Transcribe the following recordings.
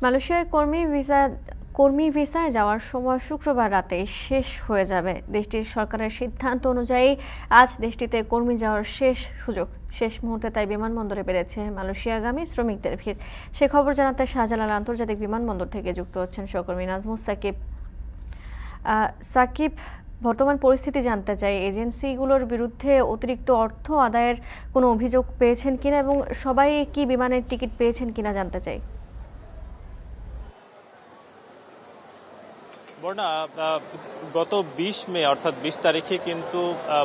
মালয়েশিয়ায় কর্মী ভিসায় যাওয়ার সময় শুক্রবার রাতে শেষ হয়ে যাবে। দেশটির সরকারের সিদ্ধান্ত অনুযায়ী আজ দেশটিতে কর্মী যাওয়ার শেষ সুযোগ। শেষ মুহূর্তে তাই বিমানবন্দরে বেড়েছে মালয়েশিয়াগামী শ্রমিকদের ভিড়। সে খবর জানাতে শাহজালাল আন্তর্জাতিক বিমানবন্দর থেকে যুক্ত হচ্ছেন সহকর্মী নাজমুস সাকিব। সাকিব, বর্তমান পরিস্থিতি জানতে চাই, এজেন্সিগুলোর বিরুদ্ধে অতিরিক্ত অর্থ আদায়ের কোনো অভিযোগ পেয়েছেন কিনা এবং সবাই কি বিমানের টিকিট পেয়েছেন কিনা জানতে চাই। বর্ণা, গত 20 মে অর্থাৎ 20 তারিখে কিন্তু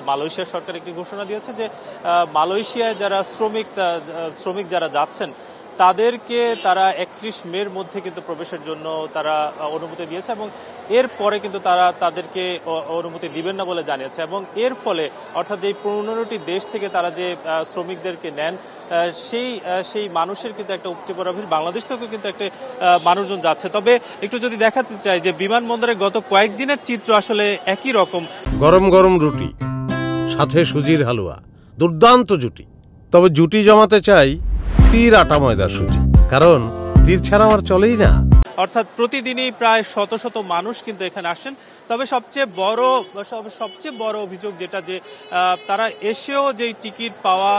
মালয়েশিয়া সরকার একটি ঘোষণা দিয়েছে যে মালয়েশিয়ায় যারা শ্রমিক যারা যাচ্ছেন তাদেরকে তারা 31 মের মধ্যে কিন্তু প্রবেশের জন্য তারা অনুমতি দিয়েছে এবং এরপরে কিন্তু তারা তাদেরকে অনুমতি দিবেন না বলে জানিয়েছে। এবং এর ফলে অর্থাৎ যে 15টি দেশ থেকে তারা যে শ্রমিকদেরকে নেন সেই মানুষের কিন্তু একটা উপচে পড়া ভিড়, বাংলাদেশ থেকেও কিন্তু একটা মানুষজন যাচ্ছে। তবে একটু যদি দেখাতে চাই যে বিমানবন্দরে গত কয়েকদিনের চিত্র আসলে একই রকম। গরম গরম রুটি, সাথে সুজির হালুয়া, দুর্দান্ত জুটি। তবে জুটি জমাতে চাই তীর আটা ময়দার সুজি, কারণ তীর ছাড়া আমার চলেই না। অর্থাৎ প্রতিদিনই প্রায় শত শত মানুষ কিন্তু এখানে আসছেন। তবে সবচেয়ে বড় অভিযোগ যেটা যে তারা এসেও যেই টিকিট পাওয়া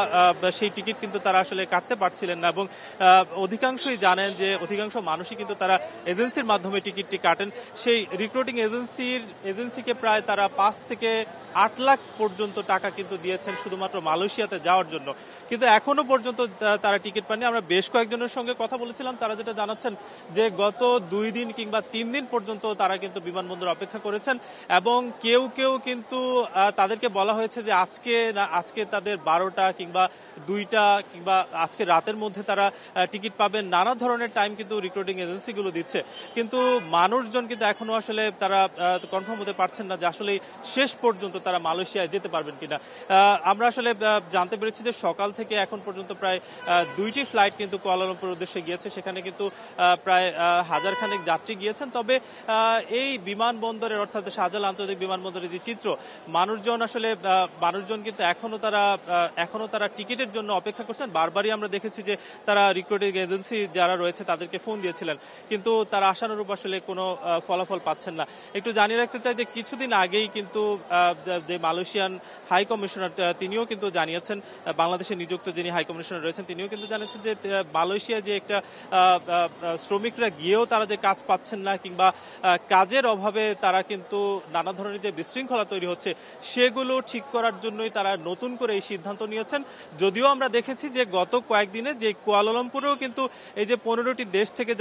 সেই টিকিট কিন্তু তারা আসলে কাটতে পারছিলেন না এবং অধিকাংশই জানেন যে অধিকাংশ মানুষই কিন্তু তারা এজেন্সির মাধ্যমে টিকিটটি কাটেন। সেই রিক্রুটিং এজেন্সিকে প্রায় তারা 5 থেকে 8 লাখ পর্যন্ত টাকা কিন্তু দিয়েছেন শুধুমাত্র মালয়েশিয়াতে যাওয়ার জন্য, কিন্তু এখনো পর্যন্ত তারা টিকিট পাননি। আমরা বেশ কয়েকজনের সঙ্গে কথা বলেছিলাম, তারা যেটা জানাচ্ছেন যে গত 2 দিন কিংবা 3 দিন পর্যন্ত তারা কিন্তু বিমানবন্দর অপেক্ষা করেছেন এবং কেউ কিন্তু তাদেরকে বলা হয়েছে যে আজকে তাদের 12টা কিংবা 2টা কিংবা আজকে রাতের মধ্যে তারা টিকিট পাবেন। নানা ধরনের টাইম কিন্তু রিক্রুটিং এজেন্সিগুলো দিচ্ছে, কিন্তু মানুষজন কিন্তু এখনো আসলে তারা কনফার্ম হতে পারছেন না যে আসলে শেষ পর্যন্ত তারা মালয়েশিয়ায় যেতে পারবেন কিনা। আমরা আসলে জানতে পেরেছি যে সকাল থেকে এখন পর্যন্ত প্রায় 2টি ফ্লাইট কিন্তু কুয়ালালামপুর উদ্দেশ্যে গিয়েছে, সেখানে কিন্তু প্রায় 1000 খানেক যাত্রী গিয়েছেন। তবে এই বিমানবন্দরের অর্থাৎ শাহজালাল আন্তর্জাতিক বিমানবন্দরের যে চিত্র, মানুষজন কিন্তু এখনো তারা টিকিটের জন্য অপেক্ষা করছেন। বারবারই আমরা দেখেছি যে তারা রিক্রুটিং এজেন্সি যারা রয়েছে তাদেরকে ফোন দিয়েছিলেন, কিন্তু তারা আশানুরূপ আসলে কোনো ফলাফল পাচ্ছেন না। একটু জানিয়ে রাখতে চাই যে কিছুদিন আগেই কিন্তু যে মালয়েশিয়ান হাই কমিশনার তিনিও কিন্তু জানিয়েছেন, বাংলাদেশে নিযুক্ত যিনি হাই কমিশনার রয়েছেন তিনিও কিন্তু জানিয়েছেন যে মালয়েশিয়া যে একটা শ্রমিকরা গিয়েও তারা যে কাজ পাচ্ছেন না কিংবা কাজের অভাবে তারা কিন্তু নানা ধরনের যে বিশৃঙ্খলা তৈরি হচ্ছে সেগুলো ঠিক করার জন্যই তারা নতুন করে এই সিদ্ধান্ত নিয়েছেন। যদিও আমরা দেখেছি যে গত কয়েকদিনে যে কুয়ালালামপুরেও কিন্তু এই যে 15টি দেশ থেকে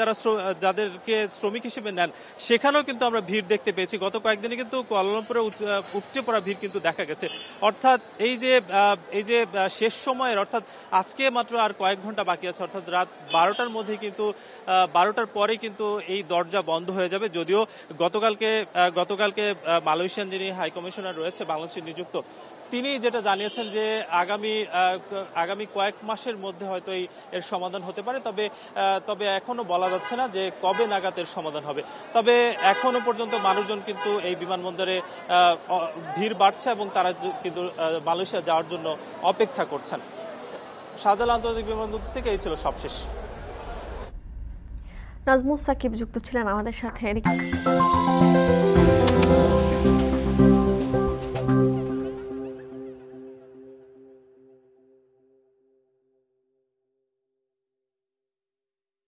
যাদেরকে শ্রমিক হিসেবে নেন সেখানেও কিন্তু আমরা ভিড় দেখতে পেয়েছি। গত কয়েকদিনে কিন্তু কুয়ালালামপুরে উপচে পড়া ভিড় কিন্তু দেখা গেছে। অর্থাৎ এই যে শেষ সময়ের অর্থাৎ আজকে মাত্র আর কয়েক ঘন্টা বাকি আছে, অর্থাৎ রাত 12টার মধ্যে কিন্তু 12টার পরে কিন্তু এই দরজা বন্ধ হয়ে যাবে। যদিও গতকালকে মালয়েশিয়ান যিনি হাই কমিশনার রয়েছে বাংলাদেশে নিযুক্ত তিনি যেটা জানিয়েছেন যে আগামী কয়েক মাসের মধ্যে হয়তো এর সমাধান হতে পারে। তবে এখনো বলা যাচ্ছে না যে কবে নাগাদ এর সমাধান হবে। তবে এখনো পর্যন্ত মানুষজন কিন্তু এই বিমানবন্দরে ভিড় বাড়ছে এবং তারা কিন্তু মালয়েশিয়া যাওয়ার জন্য অপেক্ষা করছেন। শাহজালাল আন্তর্জাতিক বিমানবন্দর থেকে এই ছিল সবশেষ। নাজমুস সাকিব যুক্ত ছিলেন আমাদের সাথে।